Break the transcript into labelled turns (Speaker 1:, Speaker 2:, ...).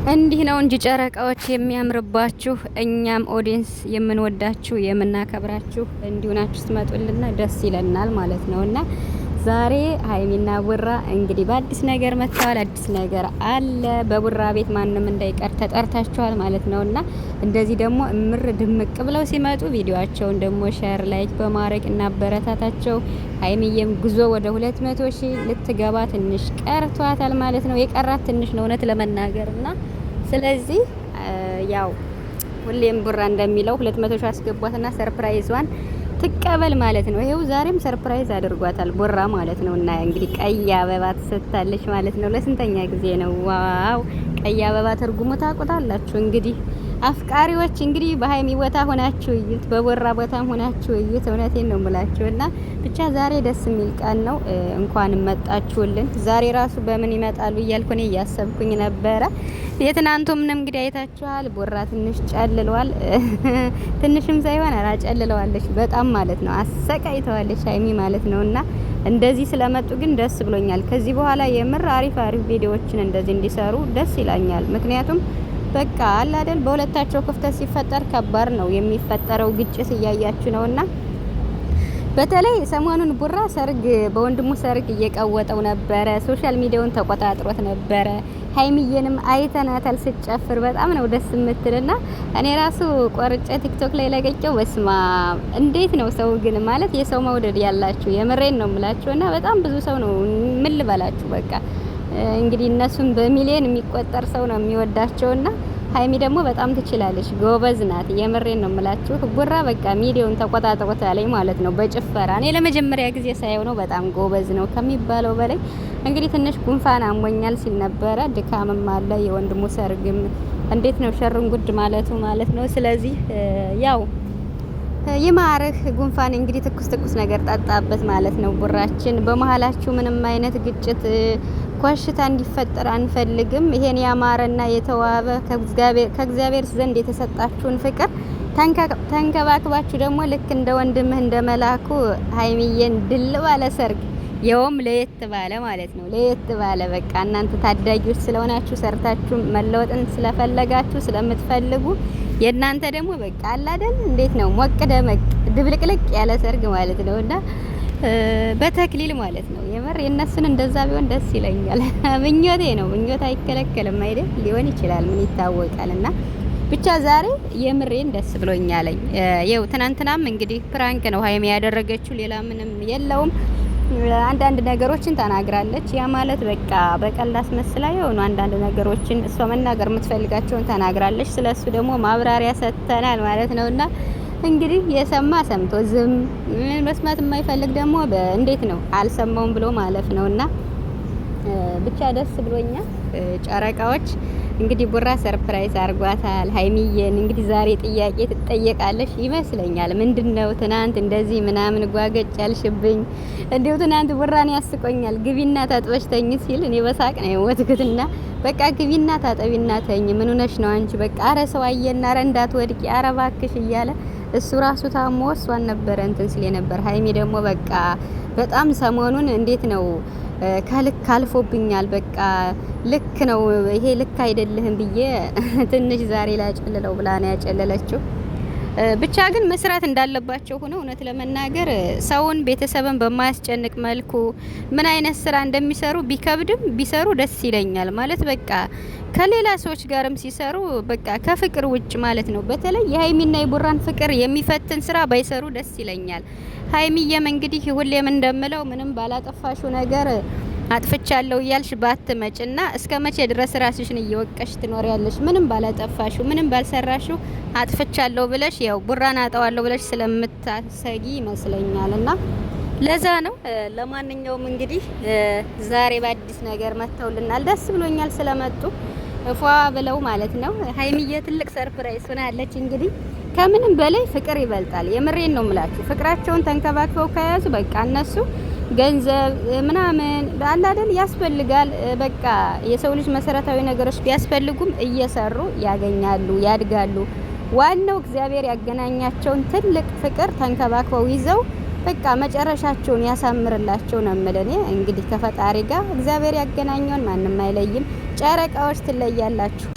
Speaker 1: እንዲህ ነው እንጂ ጨረቃዎች የሚያምርባችሁ፣ እኛም ኦዲየንስ የምንወዳችሁ የምናከብራችሁ እንዲሁ ናችሁ ስትመጡልና ደስ ይለናል ማለት ነውና ዛሬ ሀይሚና ቡራ እንግዲህ በአዲስ ነገር መጥተዋል። አዲስ ነገር አለ። በቡራ ቤት ማንም እንዳይቀር ተጠርታችኋል ማለት ነውና እንደዚህ ደግሞ እምር ድምቅ ብለው ሲመጡ ቪዲዮአቸውን ደግሞ ሼር ላይክ በማድረግ እናበረታታቸው። ሀይሚዬም ጉዞ ወደ 200,000 ልትገባ ትንሽ ቀርቷታል ማለት ነው። የቀራት ትንሽ ነው እውነት ለመናገርና ስለዚህ ያው ሁሌም ቡራ እንደሚለው 200,000 አስገቧትና ሰርፕራይዟን ትቀበል ማለት ነው። ይሄው ዛሬም ሰርፕራይዝ አድርጓታል ቡራ ማለት ነው። እና እንግዲህ ቀይ አበባ ተሰጥታለች ማለት ነው። ለስንተኛ ጊዜ ነው? ዋው! ቀይ አበባ ትርጉሙ ታውቁታላችሁ እንግዲህ አፍቃሪዎች እንግዲህ በሀይሚ ቦታ ሆናችሁ እዩት፣ በቡራ ቦታም ሆናችሁ እዩት። እውነቴን ነው የምላችሁና ብቻ ዛሬ ደስ የሚል ቀን ነው። እንኳን መጣችሁልን። ዛሬ ራሱ በምን ይመጣሉ እያልኩ እኔ እያሰብኩኝ ነበረ። የትናንቱም እንግዲህ አይታችኋል። ቡራ ትንሽ ጨልሏል። ትንሽም ሳይሆን ጨልለዋለች በጣም ማለት ነው። አሰቃይተዋለች ሀይሚ ማለት ነውና እንደዚህ ስለመጡ ግን ደስ ብሎኛል። ከዚህ በኋላ የምር አሪፍ ቪዲዮዎችን እንደዚህ እንዲሰሩ ደስ ይላኛል። ምክንያቱም በቃ አለ አይደል በሁለታቸው ክፍተት ሲፈጠር ከባድ ነው የሚፈጠረው ግጭት እያያችሁ ነውና በተለይ ሰሞኑን ቡራ ሰርግ በወንድሙ ሰርግ እየቀወጠው ነበረ። ሶሻል ሚዲያውን ተቆጣጥሮት ነበረ። ሀይሚዬንም አይተናታል ስትጨፍር በጣም ነው ደስ የምትልና እኔ ራሱ ቆርጬ ቲክቶክ ላይ ለቀቄው። በስማ እንዴት ነው ሰው ግን ማለት የሰው መውደድ ያላችሁ የምሬን ነው የምላችሁና በጣም ብዙ ሰው ነው ምን ልበላችሁ በቃ እንግዲህ እነሱን በሚሊዮን የሚቆጠር ሰው ነው የሚወዳቸውና ሀይሚ ደግሞ በጣም ትችላለች፣ ጎበዝ ናት። የምሬን ነው የምላችሁ። ቡራ በቃ ሚዲያውን ተቆጣጥሮታል ማለት ነው በጭፈራ። እኔ ለመጀመሪያ ጊዜ ሳየው ነው በጣም ጎበዝ ነው ከሚባለው በላይ። እንግዲህ ትንሽ ጉንፋን አሞኛል ሲል ነበረ። ድካምም አለ። የወንድሙ ሰርግም እንዴት ነው ሸርን ጉድ ማለቱ ማለት ነው። ስለዚህ ያው ይማርህ ጉንፋን እንግዲህ ትኩስ ነገር ጠጣበት ማለት ነው። ቡራችን በመሃላችሁ ምንም አይነት ግጭት ኮሽታ እንዲፈጠር አንፈልግም። ይሄን ያማረና የተዋበ ከእግዚአብሔር ዘንድ የተሰጣችሁን ፍቅር ተንከባክባችሁ ደግሞ ልክ እንደ ወንድምህ እንደ መላኩ ሀይሚዬን ድል ባለ ሰርግ የውም ለየት ባለ ማለት ነው። ለየት ባለ በቃ እናንተ ታዳጊዎች ስለሆናችሁ ሰርታችሁ መለወጥን ስለፈለጋችሁ ስለምትፈልጉ የእናንተ ደግሞ በቃ አለ አይደል እንዴት ነው ሞቅ ደመቅ ድብልቅልቅ ያለ ሰርግ ማለት ነውና በተክሊል ማለት ነው። የምር የነሱን እንደዛ ቢሆን ደስ ይለኛል። ምኞቴ ነው። ምኞት አይከለከልም አይደል? ሊሆን ይችላል ምን ይታወቃልና ብቻ ዛሬ የምሬን ደስ ብሎኛል። ይኸው ትናንትናም እንግዲህ ፕራንክ ነው ሀይሚ ያደረገችው ሌላ ምንም የለውም። አንዳንድ ነገሮችን ተናግራለች። ያ ማለት በቃ በቀልድ አስመስላ የሆኑ አንዳንድ ነገሮችን እሷ መናገር የምትፈልጋቸውን ተናግራለች። ስለሱ ደግሞ ማብራሪያ ሰጥተናል ማለት ነውና እንግዲህ የሰማ ሰምቶ ዝም መስማት የማይፈልግ ደግሞ እንዴት ነው አልሰማውም ብሎ ማለፍ ነውና ብቻ ደስ ብሎኛል። ጨረቃዎች እንግዲህ ቡራ ሰርፕራይዝ አርጓታል ሀይሚዬን። እንግዲህ ዛሬ ጥያቄ ትጠየቃለች ይመስለኛል። ምንድነው ትናንት እንደዚህ ምናምን ጓገጭ ያልሽብኝ? እንዴው ትናንት ቡራን ያስቆኛል። ግቢና ታጥበሽ ተኝ ሲል እኔ በሳቅ ነው የወትኩትና በቃ ግቢና ታጠቢና ተኝ ምን ሆነሽ ነው አንቺ? በቃ አረ ሰው አየና አረ እንዳትወድቂ አረ እባክሽ እያለ እሱ ራሱ ታሞ እሷን ነበረ እንትን ሲል ነበር። ሀይሚ ደግሞ በቃ በጣም ሰሞኑን እንዴት ነው ከልክ አልፎብኛል። በቃ ልክ ነው ይሄ ልክ አይደለህም ብዬ ትንሽ ዛሬ ላይ ጨልለው ብላ ነው ያጨለለችው። ብቻ ግን መስራት እንዳለባቸው ሆነ እውነት ለመናገር ሰውን ቤተሰብን በማያስጨንቅ መልኩ ምን አይነት ስራ እንደሚሰሩ ቢከብድም ቢሰሩ ደስ ይለኛል ማለት በቃ ከሌላ ሰዎች ጋርም ሲሰሩ በቃ ከፍቅር ውጭ ማለት ነው። በተለይ የሀይሚና የቡራን ፍቅር የሚፈትን ስራ ባይሰሩ ደስ ይለኛል። ሀይሚዬም እንግዲህ ሁሌም እንደምለው ምንም ባላጠፋሽው ነገር አጥፍቻለሁ እያልሽ ባትመጭና እስከ መቼ ድረስ ራስሽን እየወቀሽ ትኖሪያለሽ? ምንም ባላጠፋሽው ምንም ባልሰራሽው አጥፍቻለሁ ብለሽ ያው ቡራን አጣዋለሁ ብለሽ ስለምታሰጊ ይመስለኛልና ለዛ ነው። ለማንኛውም እንግዲህ ዛሬ በአዲስ ነገር መተውልናል። ደስ ብሎኛል ስለመጡ ፏ ብለው ማለት ነው። ሀይሚዬ ትልቅ ሰርፕራይዝ ሆናለች። እንግዲህ ከምንም በላይ ፍቅር ይበልጣል። የምሬን ነው የምላችሁ። ፍቅራቸውን ተንከባክበው ከያዙ በቃ እነሱ ገንዘብ ምናምን አለ አይደል ያስፈልጋል። በቃ የሰው ልጅ መሰረታዊ ነገሮች ቢያስፈልጉም እየሰሩ ያገኛሉ፣ ያድጋሉ። ዋናው እግዚአብሔር ያገናኛቸውን ትልቅ ፍቅር ተንከባክበው ይዘው በቃ መጨረሻቸውን ያሳምርላቸው ነው የምልህ። እንግዲህ ከፈጣሪ ጋር እግዚአብሔር ያገናኘውን ማንም አይለይም። ጨረቃዎች ትለያላችሁ።